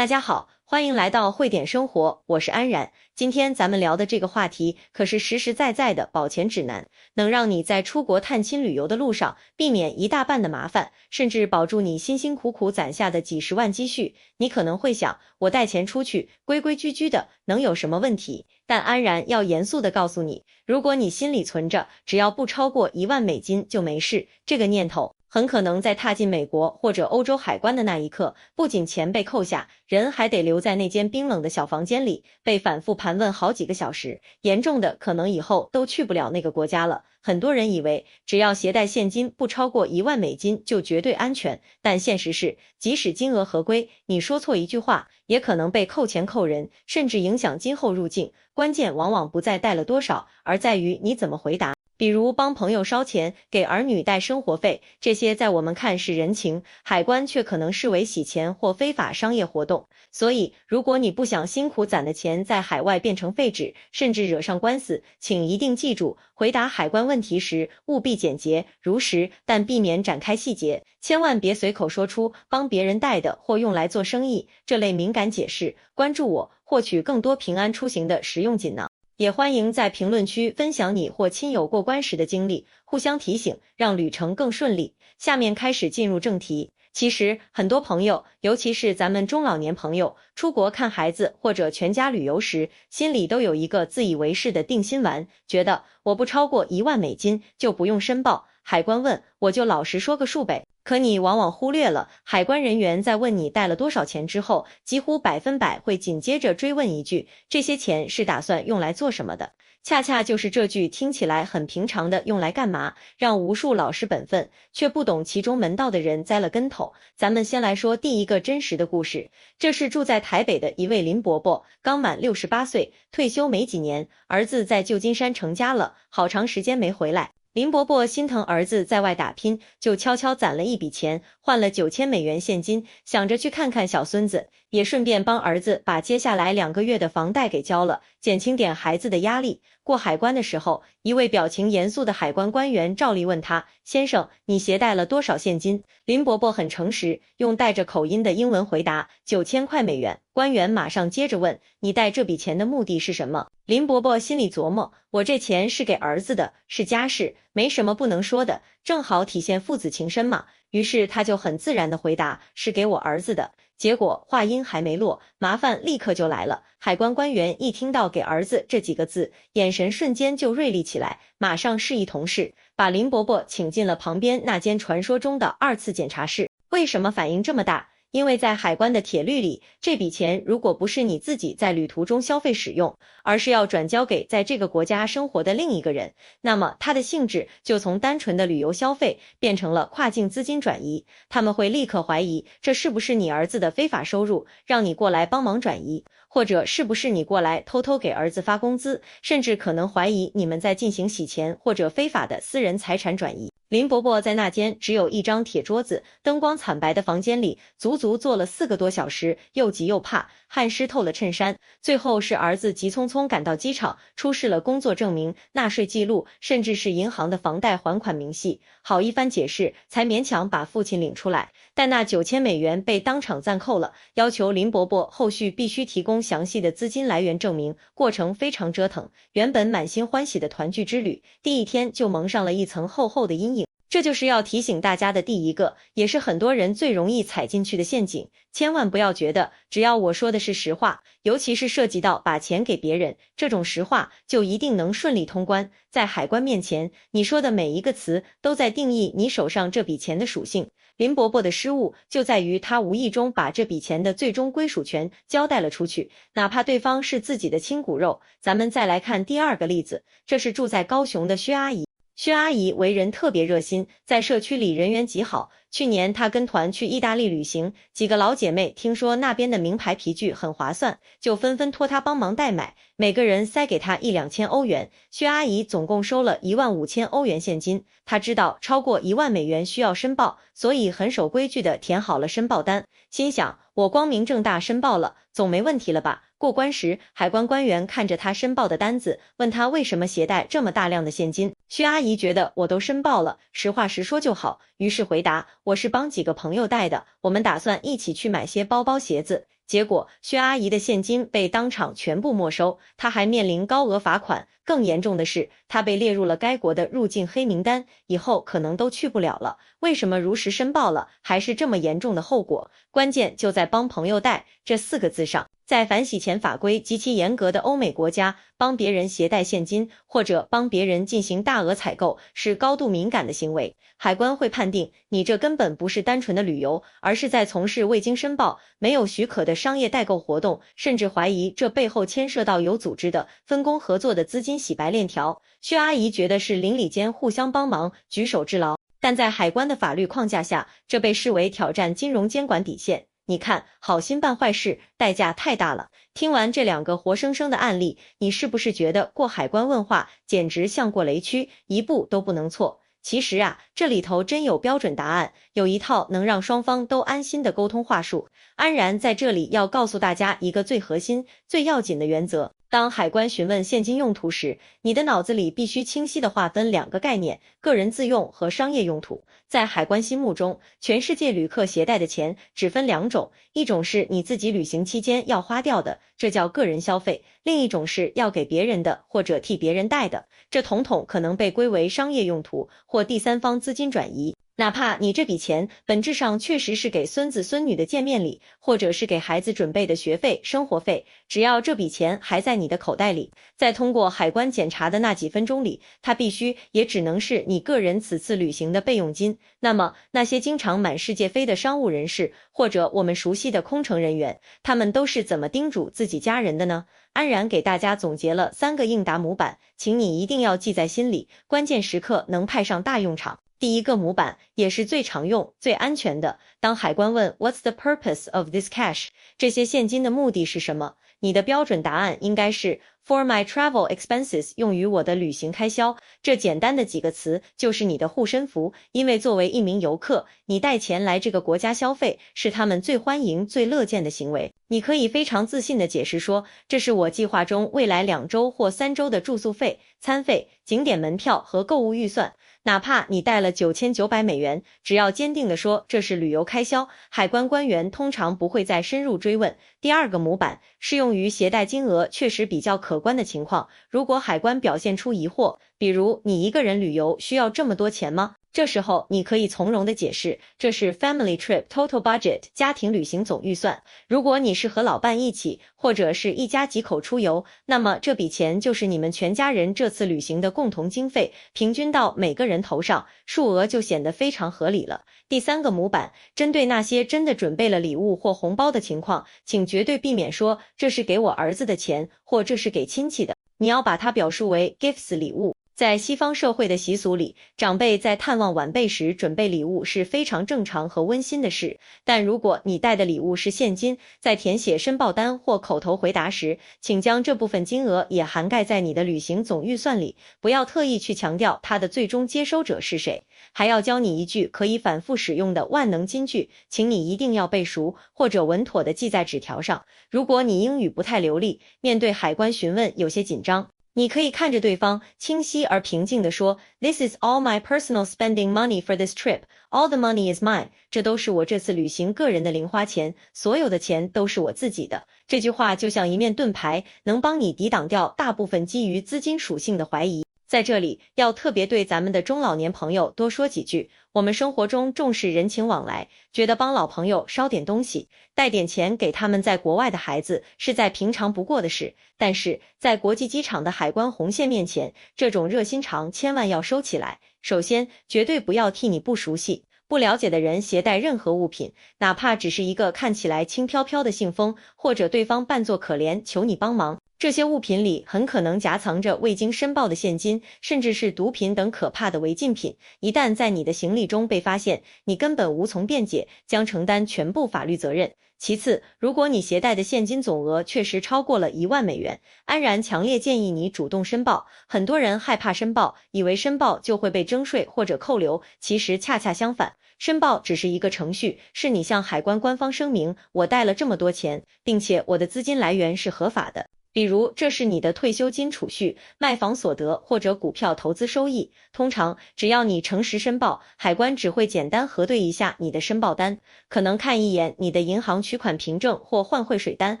大家好，欢迎来到汇点生活，我是安然。今天咱们聊的这个话题可是实实在在的保钱指南，能让你在出国探亲旅游的路上避免一大半的麻烦，甚至保住你辛辛苦苦攒下的几十万积蓄。你可能会想，我带钱出去，规规矩矩的，能有什么问题？但安然要严肃的告诉你，如果你心里存着只要不超过1万美金就没事，这个念头很可能在踏进美国或者欧洲海关的那一刻，不仅钱被扣下，人还得留在那间冰冷的小房间里，被反复盘问好几个小时，严重的可能以后都去不了那个国家了。很多人以为只要携带现金不超过1万美金就绝对安全，但现实是，即使金额合规，你说错一句话，也可能被扣钱扣人，甚至影响今后入境。关键往往不在带了多少，而在于你怎么回答。比如帮朋友烧钱，给儿女带生活费，这些在我们看是人情，海关却可能视为洗钱或非法商业活动。所以，如果你不想辛苦攒的钱在海外变成废纸，甚至惹上官司，请一定记住，回答海关问题时务必简洁如实，但避免展开细节，千万别随口说出帮别人带的或用来做生意这类敏感解释。关注我，获取更多平安出行的实用锦囊。也欢迎在评论区分享你或亲友过关时的经历，互相提醒，让旅程更顺利。下面开始进入正题。其实很多朋友，尤其是咱们中老年朋友，出国看孩子或者全家旅游时，心里都有一个自以为是的定心丸，觉得我不超过1万美金就不用申报，海关问我就老实说个数呗。可你往往忽略了，海关人员在问你带了多少钱之后，几乎100%会紧接着追问一句，这些钱是打算用来做什么的？恰恰就是这句听起来很平常的用来干嘛，让无数老实本分却不懂其中门道的人栽了跟头。咱们先来说第一个真实的故事，这是住在台北的一位林伯伯，刚满68岁，退休没几年，儿子在旧金山成家了，好长时间没回来。林伯伯心疼儿子在外打拼，就悄悄攒了一笔钱，换了9000美元现金，想着去看看小孙子，也顺便帮儿子把接下来2个月的房贷给交了，减轻点孩子的压力。过海关的时候，一位表情严肃的海关官员照例问他，先生，你携带了多少现金？林伯伯很诚实，用带着口音的英文回答，9000块美元。官员马上接着问，你带这笔钱的目的是什么？林伯伯心里琢磨，我这钱是给儿子的，是家事，没什么不能说的，正好体现父子情深嘛。于是他就很自然的回答，是给我儿子的。结果话音还没落，麻烦立刻就来了。海关官员一听到给儿子这几个字，眼神瞬间就锐利起来，马上示意同事把林伯伯请进了旁边那间传说中的2次检查室。为什么反应这么大？因为在海关的铁律里，这笔钱如果不是你自己在旅途中消费使用，而是要转交给在这个国家生活的另一个人，那么它的性质就从单纯的旅游消费变成了跨境资金转移。他们会立刻怀疑这是不是你儿子的非法收入，让你过来帮忙转移，或者是不是你过来偷偷给儿子发工资，甚至可能怀疑你们在进行洗钱或者非法的私人财产转移。林伯伯在那间只有一张铁桌子、灯光惨白的房间里，足足坐了4个多小时，又急又怕，汗湿透了衬衫。最后是儿子急匆匆赶到机场，出示了工作证明、纳税记录，甚至是银行的房贷还款明细。好一番解释，才勉强把父亲领出来。但那9000美元被当场暂扣了，要求林伯伯后续必须提供详细的资金来源证明，过程非常折腾。原本满心欢喜的团聚之旅，第一天就蒙上了一层厚厚的阴影。这就是要提醒大家的第一个，也是很多人最容易踩进去的陷阱。千万不要觉得只要我说的是实话，尤其是涉及到把钱给别人，这种实话就一定能顺利通关。在海关面前，你说的每一个词都在定义你手上这笔钱的属性。林伯伯的失误就在于他无意中把这笔钱的最终归属权交代了出去，哪怕对方是自己的亲骨肉。咱们再来看第2个例子，这是住在高雄的薛阿姨。薛阿姨为人特别热心，在社区里人缘极好。去年她跟团去意大利旅行，几个老姐妹听说那边的名牌皮具很划算，就纷纷托她帮忙代买，每个人塞给她1-2000欧元。薛阿姨总共收了15000欧元现金。她知道超过1万美元需要申报，所以很守规矩的填好了申报单，心想我光明正大申报了，总没问题了吧？过关时，海关官员看着他申报的单子，问他为什么携带这么大量的现金。薛阿姨觉得我都申报了，实话实说就好，于是回答，我是帮几个朋友带的，我们打算一起去买些包包鞋子。结果薛阿姨的现金被当场全部没收，她还面临高额罚款。更严重的是，她被列入了该国的入境黑名单，以后可能都去不了了。为什么如实申报了，还是这么严重的后果？关键就在帮朋友带这4个字上。在反洗钱法规极其严格的欧美国家，帮别人携带现金或者帮别人进行大额采购是高度敏感的行为，海关会判定你这根本不是单纯的旅游，而是在从事未经申报、没有许可的商业代购活动，甚至怀疑这背后牵涉到有组织的、分工合作的资金洗白链条。薛阿姨觉得是邻里间互相帮忙，举手之劳，但在海关的法律框架下，这被视为挑战金融监管底线。你看，好心办坏事，代价太大了。听完这2个活生生的案例，你是不是觉得过海关问话简直像过雷区，一步都不能错？其实啊，这里头真有标准答案，有一套能让双方都安心的沟通话术。安然在这里要告诉大家一个最核心、最要紧的原则。当海关询问现金用途时，你的脑子里必须清晰地划分2个概念：个人自用和商业用途。在海关心目中，全世界旅客携带的钱只分2种，一种是你自己旅行期间要花掉的，这叫个人消费；另一种是要给别人的，或者替别人带的，这统统可能被归为商业用途或第三方资金转移。哪怕你这笔钱本质上确实是给孙子孙女的见面礼，或者是给孩子准备的学费、生活费，只要这笔钱还在你的口袋里，在通过海关检查的那几分钟里，它必须也只能是你个人此次旅行的备用金。那么那些经常满世界飞的商务人士，或者我们熟悉的空乘人员，他们都是怎么叮嘱自己家人的呢？安然给大家总结了3个应答模板，请你一定要记在心里，关键时刻能派上大用场。第一个模板也是最常用、最安全的。当海关问 What's the purpose of this cash？ 这些现金的目的是什么？你的标准答案应该是 For my travel expenses， 用于我的旅行开销。这简单的几个词就是你的护身符，因为作为一名游客，你带钱来这个国家消费是他们最欢迎、最乐见的行为。你可以非常自信地解释说，这是我计划中未来2周或3周的住宿费、餐费、景点门票和购物预算。哪怕你带了$9900，只要坚定地说这是旅游开销，海关官员通常不会再深入追问。第2个模板适用于携带金额确实比较可观的情况，如果海关表现出疑惑，比如你一个人旅游需要这么多钱吗？这时候你可以从容的解释，这是 family trip total budget， 家庭旅行总预算。如果你是和老伴一起，或者是一家几口出游，那么这笔钱就是你们全家人这次旅行的共同经费，平均到每个人头上，数额就显得非常合理了。第3个模板，针对那些真的准备了礼物或红包的情况，请绝对避免说这是给我儿子的钱，或这是给亲戚的，你要把它表述为 gifts 礼物。在西方社会的习俗里，长辈在探望晚辈时准备礼物是非常正常和温馨的事。但如果你带的礼物是现金，在填写申报单或口头回答时，请将这部分金额也涵盖在你的旅行总预算里，不要特意去强调它的最终接收者是谁。还要教你一句可以反复使用的万能金句，请你一定要背熟，或者稳妥地记在纸条上。如果你英语不太流利，面对海关询问有些紧张，你可以看着对方，清晰而平静地说 This is all my personal spending money for this trip. All the money is mine. 这都是我这次旅行个人的零花钱，所有的钱都是我自己的。这句话就像一面盾牌，能帮你抵挡掉大部分基于资金属性的怀疑。在这里要特别对咱们的中老年朋友多说几句，我们生活中重视人情往来，觉得帮老朋友捎点东西，带点钱给他们在国外的孩子是再平常不过的事，但是在国际机场的海关红线面前，这种热心肠千万要收起来。首先，绝对不要替你不熟悉、不了解的人携带任何物品，哪怕只是一个看起来轻飘飘的信封，或者对方扮作可怜求你帮忙。这些物品里很可能夹藏着未经申报的现金，甚至是毒品等可怕的违禁品。一旦在你的行李中被发现，你根本无从辩解，将承担全部法律责任。其次，如果你携带的现金总额确实超过了$10,000，安然强烈建议你主动申报。很多人害怕申报，以为申报就会被征税或者扣留，其实恰恰相反。申报只是一个程序，是你向海关官方声明我带了这么多钱，并且我的资金来源是合法的。比如，这是你的退休金储蓄、卖房所得或者股票投资收益。通常，只要你诚实申报，海关只会简单核对一下你的申报单，可能看一眼你的银行取款凭证或换汇水单，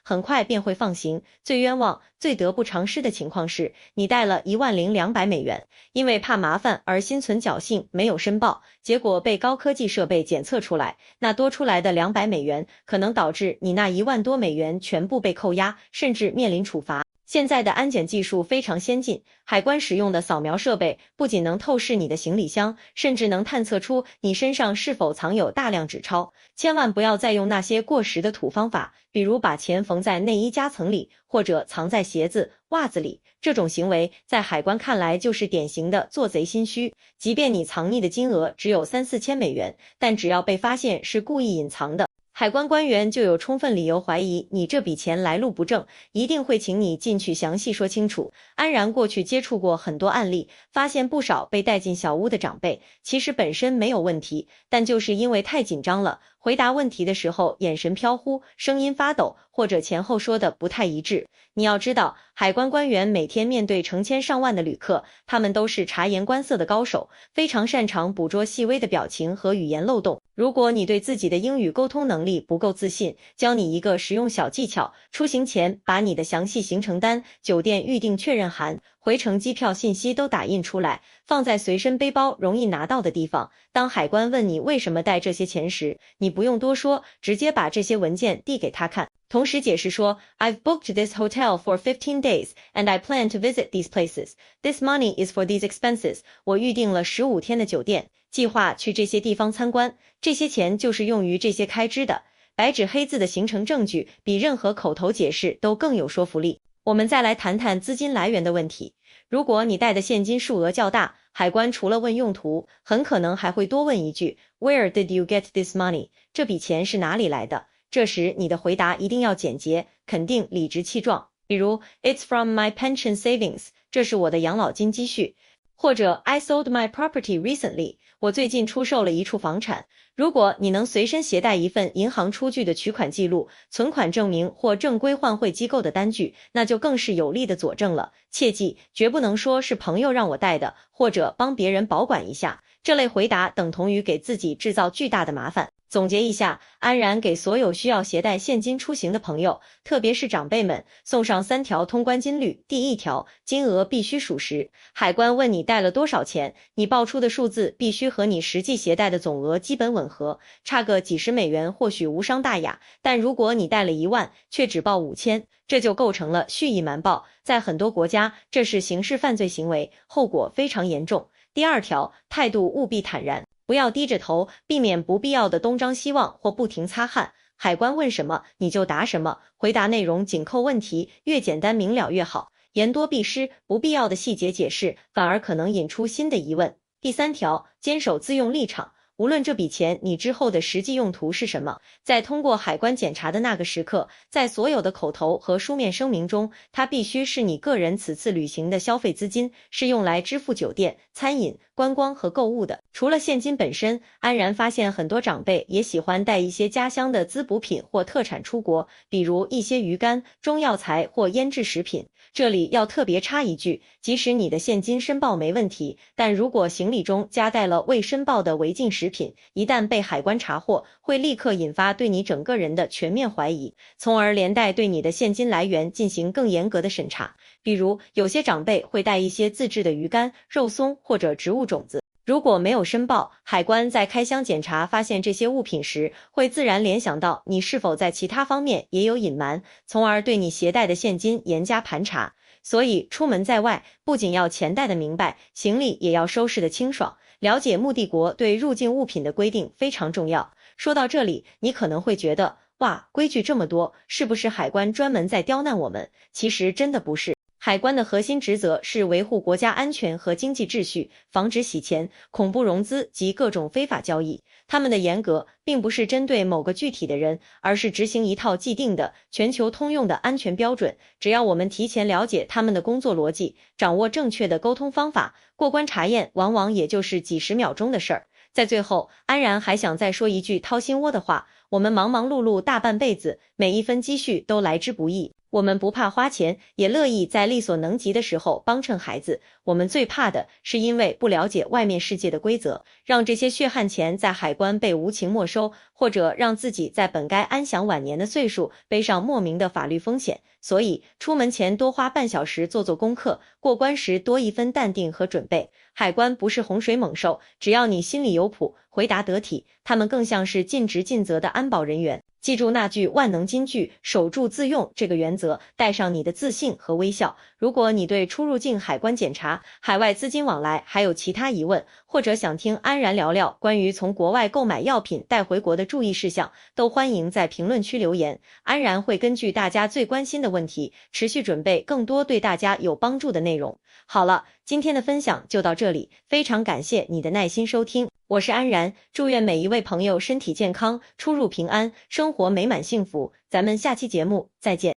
很快便会放行。最冤枉、最得不偿失的情况是，你带了10200美元，因为怕麻烦而心存侥幸没有申报，结果被高科技设备检测出来，那多出来的200美元可能导致你那1万多美元全部被扣押，甚至面临处罚。现在的安检技术非常先进，海关使用的扫描设备不仅能透视你的行李箱，甚至能探测出你身上是否藏有大量纸钞。千万不要再用那些过时的土方法，比如把钱缝在内衣夹层里，或者藏在鞋子、袜子里。这种行为在海关看来就是典型的做贼心虚。即便你藏匿的金额只有3、4千美元，但只要被发现是故意隐藏的，海关官员就有充分理由怀疑你这笔钱来路不正，一定会请你进去详细说清楚。安然过去接触过很多案例，发现不少被带进小屋的长辈，其实本身没有问题，但就是因为太紧张了，回答问题的时候眼神飘忽，声音发抖，或者前后说的不太一致。你要知道，海关官员每天面对成千上万的旅客，他们都是察言观色的高手，非常擅长捕捉细微的表情和语言漏洞。如果你对自己的英语沟通能力不够自信，教你一个实用小技巧，出行前把你的详细行程单、酒店预订确认函、回程机票信息都打印出来，放在随身背包容易拿到的地方。当海关问你为什么带这些钱时，你不用多说，直接把这些文件递给他看，同时解释说 I've booked this hotel for 15 days and I plan to visit these places. This money is for these expenses. 我预定了15天的酒店，计划去这些地方参观，这些钱就是用于这些开支的。白纸黑字的行程证据比任何口头解释都更有说服力。我们再来谈谈资金来源的问题。如果你带的现金数额较大，海关除了问用途，很可能还会多问一句 Where did you get this money? 这笔钱是哪里来的？这时你的回答一定要简洁、肯定、理直气壮，比如 It's from my pension savings. 这是我的养老金积蓄。或者 I sold my property recently. 我最近出售了一处房产。如果你能随身携带一份银行出具的取款记录、存款证明或正规换汇机构的单据，那就更是有力的佐证了。切记，绝不能说是朋友让我带的，或者帮别人保管一下。这类回答等同于给自己制造巨大的麻烦。总结一下，安然给所有需要携带现金出行的朋友，特别是长辈们，送上3条通关金律。第1条，金额必须属实。海关问你带了多少钱，你报出的数字必须和你实际携带的总额基本吻合，差个几十美元或许无伤大雅，但如果你带了1万，却只报5000，这就构成了蓄意瞒报，在很多国家，这是刑事犯罪行为，后果非常严重。第2条，态度务必坦然。不要低着头，避免不必要的东张西望或不停擦汗。海关问什么你就答什么，回答内容紧扣问题，越简单明了越好。言多必失，不必要的细节解释反而可能引出新的疑问。第3条，坚守自用立场。无论这笔钱你之后的实际用途是什么，在通过海关检查的那个时刻，在所有的口头和书面声明中，它必须是你个人此次旅行的消费资金，是用来支付酒店、餐饮、观光和购物的。除了现金本身，安然发现很多长辈也喜欢带一些家乡的滋补品或特产出国，比如一些鱼干、中药材或腌制食品。这里要特别插一句，即使你的现金申报没问题，但如果行李中夹带了未申报的违禁食品，一旦被海关查获，会立刻引发对你整个人的全面怀疑，从而连带对你的现金来源进行更严格的审查。比如，有些长辈会带一些自制的鱼干、肉松或者植物种子。如果没有申报，海关在开箱检查发现这些物品时，会自然联想到你是否在其他方面也有隐瞒，从而对你携带的现金严加盘查。所以出门在外，不仅要钱带得明白，行李也要收拾得清爽。了解目的国对入境物品的规定非常重要。说到这里，你可能会觉得，哇，规矩这么多，是不是海关专门在刁难我们？其实真的不是。海关的核心职责是维护国家安全和经济秩序，防止洗钱、恐怖融资及各种非法交易。他们的严格并不是针对某个具体的人，而是执行一套既定的、全球通用的安全标准。只要我们提前了解他们的工作逻辑，掌握正确的沟通方法，过关查验往往也就是几十秒钟的事儿。在最后，安然还想再说一句掏心窝的话，我们忙忙碌碌大半辈子，每一分积蓄都来之不易。我们不怕花钱，也乐意在力所能及的时候帮衬孩子。我们最怕的是因为不了解外面世界的规则，让这些血汗钱在海关被无情没收，或者让自己在本该安享晚年的岁数背上莫名的法律风险。所以，出门前多花半小时做功课，过关时多一分淡定和准备。海关不是洪水猛兽，只要你心里有谱，回答得体，他们更像是尽职尽责的安保人员。记住那句万能金句，守住自用这个原则，带上你的自信和微笑。如果你对出入境海关检查、海外资金往来还有其他疑问，或者想听安然聊聊关于从国外购买药品带回国的注意事项，都欢迎在评论区留言，安然会根据大家最关心的问题，持续准备更多对大家有帮助的内容。好了，今天的分享就到这里，非常感谢你的耐心收听。我是安然，祝愿每一位朋友身体健康，出入平安，生活美满幸福。咱们下期节目再见。